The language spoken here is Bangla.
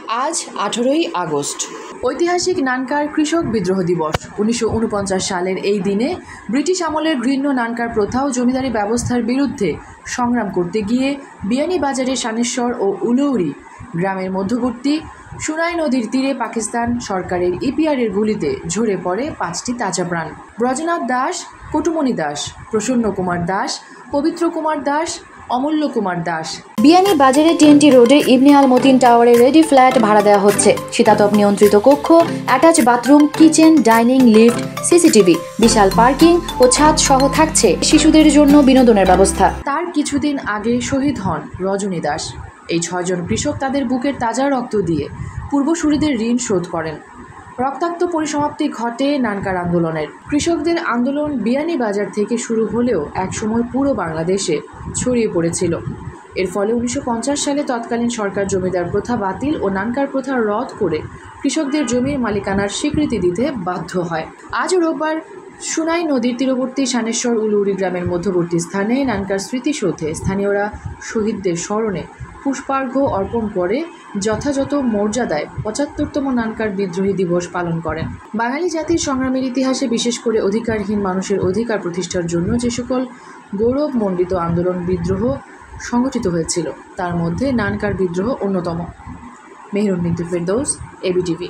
আজ 18ই আগস্ট ঐতিহাসিক নানকার কৃষক বিদ্রোহ দিবস। 1949 সালের এই দিনে ব্রিটিশ আমলের ঘৃণ্য নানকার প্রথা ও জমিদারি ব্যবস্থার বিরুদ্ধে সংগ্রাম করতে গিয়ে বিয়ানীবাজারের সানেশ্বর ও উলৌরি গ্রামের মধ্যবর্তী সুনাই নদীর তীরে পাকিস্তান সরকারের ইপিআরের গুলিতে ঝরে পড়ে 5টি তাজা প্রাণ। ব্রজনাথ দাস, কটুমণি দাস, প্রসন্ন কুমার দাস, পবিত্র কুমার দাস, অমূল্য কুমার দাস। বিয়ানীবাজারে টিএনটি রোডে ইবনে আল মতিন টাওয়ারে রেডি ফ্ল্যাট ভাড়া দেওয়া হচ্ছে। শীতাতপ নিয়ন্ত্রিত কক্ষ, attach bathroom, kitchen, dining, lift, CCTV, বিশাল পার্কিং ও ছাদ সহ থাকছে শিশুদের জন্য বিনোদনের ব্যবস্থা। তার কিছুদিন আগে শহীদ হন রজনী দাস। এই 6 জন কৃষক তাদের বুকের তাজা রক্ত দিয়ে পূর্বসূরিদের ঋণ শোধ করেন। রক্তাক্ত পরিসমাপ্তি ঘটে নানকার আন্দোলনের। কৃষকদের আন্দোলন বিয়ানীবাজার থেকে শুরু হলেও একসময় পুরো বাংলাদেশে ছড়িয়ে পড়েছিল। এর ফলে 1950 সালে তৎকালীন সরকার জমিদার প্রথা বাতিল ও নানকার প্রথা রদ করে কৃষকদের জমির মালিকানার স্বীকৃতি দিতে বাধ্য হয়। আজ রোববার সুনাই নদীর তীরবর্তী সানেশ্বর উলৌরি গ্রামের মধ্যবর্তী স্থানে নানকার স্মৃতিসৌধে স্থানীয়রা শহীদদের স্মরণে পুষ্পার্ঘ্য অর্পণ করে যথাযথ মর্যাদায় 75তম নানকার বিদ্রোহী দিবস পালন করেন। বাঙালি জাতির সংগ্রামের ইতিহাসে বিশেষ করে অধিকারহীন মানুষের অধিকার প্রতিষ্ঠার জন্য যে সকল গৌরবমণ্ডিত আন্দোলন বিদ্রোহ সংগঠিত হয়েছিল তার মধ্যে নানকার বিদ্রোহ অন্যতম। মেহরুন বিনতে ফেরদৌস, এবিটিভি।